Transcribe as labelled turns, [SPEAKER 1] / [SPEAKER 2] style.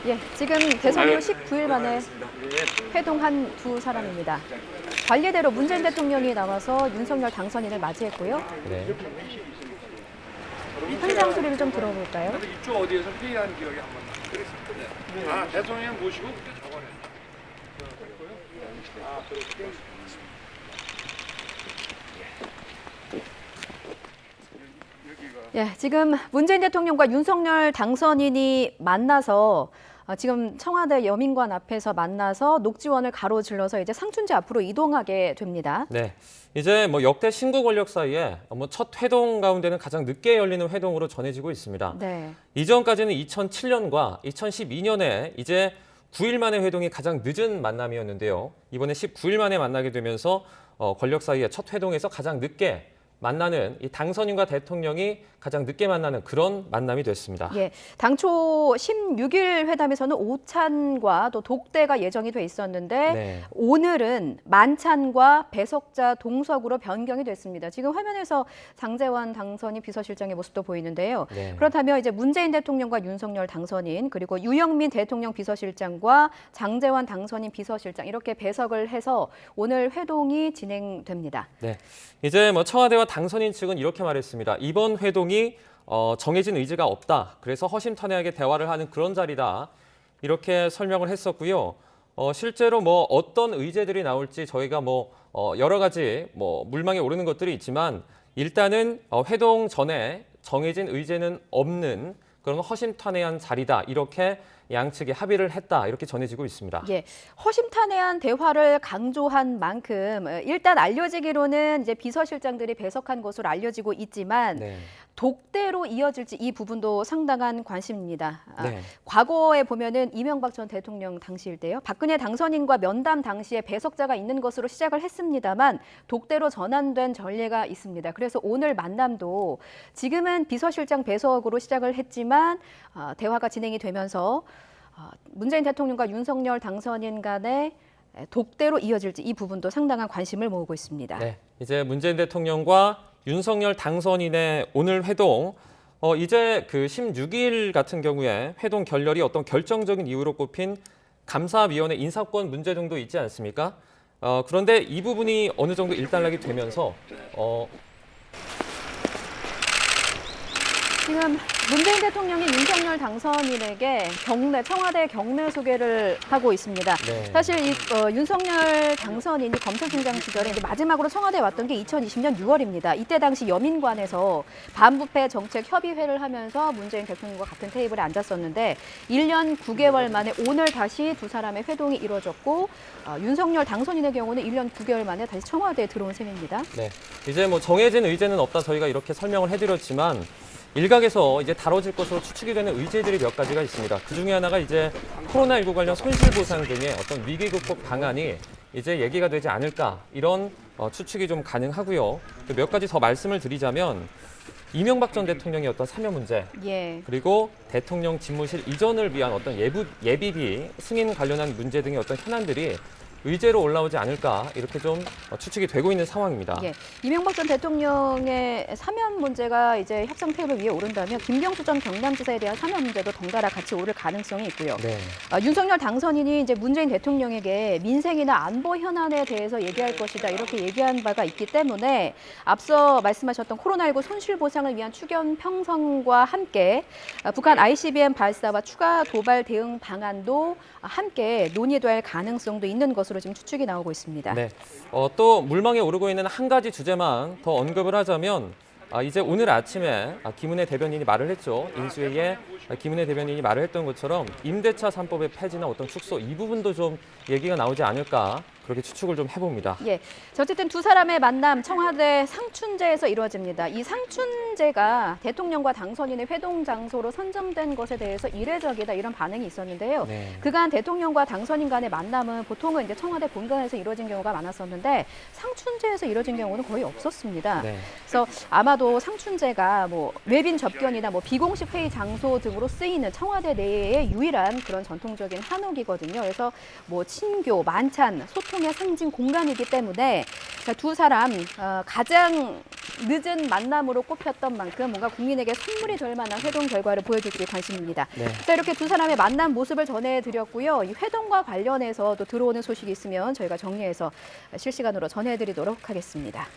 [SPEAKER 1] 예, 지금 대선 후 19일 만에 회동한 두 사람입니다. 관례대로 문재인 대통령이 나와서 윤석열 당선인을 맞이했고요.
[SPEAKER 2] 네.
[SPEAKER 1] 현장 소리를 좀 들어볼까요?
[SPEAKER 3] 이쪽 어디에서 회의하는 기억이 한 번 그랬습니다. 아, 대통령 모시고 저번에. 아, 그렇군요.
[SPEAKER 1] 예, 지금 문재인 대통령과 윤석열 당선인이 만나서 지금 청와대 여민관 앞에서 만나서 녹지원을 가로질러서 이제 상춘제 앞으로 이동하게 됩니다.
[SPEAKER 2] 네. 이제 역대 신구 권력 사이에 첫 회동 가운데는 가장 늦게 열리는 회동으로 전해지고 있습니다.
[SPEAKER 1] 네.
[SPEAKER 2] 이전까지는 2007년과 2012년에 이제 9일 만에 회동이 가장 늦은 만남이었는데요. 이번에 19일 만에 만나게 되면서 권력 사이의 첫 회동에서 가장 늦게 만나는 이 당선인과 대통령이 가장 늦게 만나는 그런 만남이 됐습니다.
[SPEAKER 1] 예, 당초 16일 회담에서는 오찬과 또 독대가 예정이 돼 있었는데
[SPEAKER 2] 네.
[SPEAKER 1] 오늘은 만찬과 배석자 동석으로 변경이 됐습니다. 지금 화면에서 장제원 당선인 비서실장의 모습도 보이는데요.
[SPEAKER 2] 네.
[SPEAKER 1] 그렇다면 이제 문재인 대통령과 윤석열 당선인 그리고 유영민 대통령 비서실장과 장제원 당선인 비서실장 이렇게 배석을 해서 오늘 회동이 진행됩니다.
[SPEAKER 2] 네. 이제 청와대와 당선인 측은 이렇게 말했습니다. 이번 회동이 정해진 의지가 없다. 그래서 허심탄회하게 대화를 하는 그런 자리다. 이렇게 설명을 했었고요. 실제로 어떤 의제들이 나올지 저희가 여러 가지 물망에 오르는 것들이 있지만 일단은 회동 전에 정해진 의제는 없는 그런 허심탄회한 자리다. 이렇게 양측이 합의를 했다. 이렇게 전해지고 있습니다.
[SPEAKER 1] 예, 허심탄회한 대화를 강조한 만큼 일단 알려지기로는 이제 비서실장들이 배석한 것으로 알려지고 있지만
[SPEAKER 2] 네.
[SPEAKER 1] 독대로 이어질지 이 부분도 상당한 관심입니다.
[SPEAKER 2] 네.
[SPEAKER 1] 과거에 보면은 이명박 전 대통령 당시일 때요. 박근혜 당선인과 면담 당시에 배석자가 있는 것으로 시작을 했습니다만 독대로 전환된 전례가 있습니다. 그래서 오늘 만남도 지금은 비서실장 배석으로 시작을 했지만 대화가 진행이 되면서 문재인 대통령과 윤석열 당선인 간의 독대로 이어질지 이 부분도 상당한 관심을 모으고 있습니다.
[SPEAKER 2] 네, 이제 문재인 대통령과 윤석열 당선인의 오늘 회동, 이제 그 16일 같은 경우에 회동 결렬이 어떤 결정적인 이유로 꼽힌 감사위원회 인사권 문제 정도 있지 않습니까? 그런데 이 부분이 어느 정도 일단락이 되면서
[SPEAKER 1] 지금 문재인 대통령이 윤석열 당선인에게 청와대 경례 소개를 하고 있습니다.
[SPEAKER 2] 네.
[SPEAKER 1] 사실 윤석열 당선인이 검찰총장 시절에 이제 마지막으로 청와대에 왔던 게 2020년 6월입니다. 이때 당시 여민관에서 반부패 정책 협의회를 하면서 문재인 대통령과 같은 테이블에 앉았었는데 1년 9개월 만에 오늘 다시 두 사람의 회동이 이루어졌고 윤석열 당선인의 경우는 1년 9개월 만에 다시 청와대에 들어온 셈입니다.
[SPEAKER 2] 네, 이제 정해진 의제는 없다 저희가 이렇게 설명을 해드렸지만 일각에서 이제 다뤄질 것으로 추측이 되는 의제들이 몇 가지가 있습니다. 그 중에 하나가 이제 코로나19 관련 손실보상 등의 어떤 위기 극복 방안이 이제 얘기가 되지 않을까 이런 추측이 좀 가능하고요. 몇 가지 더 말씀을 드리자면 이명박 전 대통령의 어떤 사면 문제,
[SPEAKER 1] 예.
[SPEAKER 2] 그리고 대통령 집무실 이전을 위한 어떤 예비비 승인 관련한 문제 등의 어떤 현안들이 의제로 올라오지 않을까 이렇게 좀 추측이 되고 있는 상황입니다.
[SPEAKER 1] 예, 이명박 전 대통령의 사면 문제가 이제 협상 테이블 위에 오른다면 김경수 전 경남지사에 대한 사면 문제도 덩달아 같이 오를 가능성이 있고요.
[SPEAKER 2] 네.
[SPEAKER 1] 윤석열 당선인이 이제 문재인 대통령에게 민생이나 안보 현안에 대해서 얘기할 것이다 이렇게 얘기한 바가 있기 때문에 앞서 말씀하셨던 코로나19 손실보상을 위한 추경 편성과 함께 북한 ICBM 발사와 추가 도발 대응 방안도 함께 논의될 가능성도 있는 것으로 지금 추측이 나오고 있습니다.
[SPEAKER 2] 네. 또 물망에 오르고 있는 한 가지 주제만 더 언급을 하자면 이제 오늘 아침에 김은혜 대변인이 말을 했죠. 인수위에 김은혜 대변인이 말을 했던 것처럼 임대차 3법의 폐지나 어떤 축소 이 부분도 좀 얘기가 나오지 않을까 그렇게 추측을 좀 해봅니다.
[SPEAKER 1] 예, 어쨌든 두 사람의 만남 청와대 상춘제에서 이루어집니다. 이 상춘제가 대통령과 당선인의 회동 장소로 선정된 것에 대해서 이례적이다 이런 반응이 있었는데요.
[SPEAKER 2] 네.
[SPEAKER 1] 그간 대통령과 당선인 간의 만남은 보통은 이제 청와대 본관에서 이루어진 경우가 많았었는데 상춘제에서 이루어진 경우는 거의 없었습니다.
[SPEAKER 2] 네.
[SPEAKER 1] 그래서 아마도 상춘제가 외빈 접견이나 비공식 회의 장소 등으로 쓰이는 청와대 내의 유일한 그런 전통적인 한옥이거든요. 그래서 친교, 만찬, 소통의 상징 공간이기 때문에 두 사람 가장 늦은 만남으로 꼽혔던 만큼 뭔가 국민에게 선물이 될 만한 회동 결과를 보여줄지 관심입니다.
[SPEAKER 2] 네.
[SPEAKER 1] 자, 이렇게 두 사람의 만남 모습을 전해드렸고요. 이 회동과 관련해서 또 들어오는 소식이 있으면 저희가 정리해서 실시간으로 전해드리도록 하겠습니다.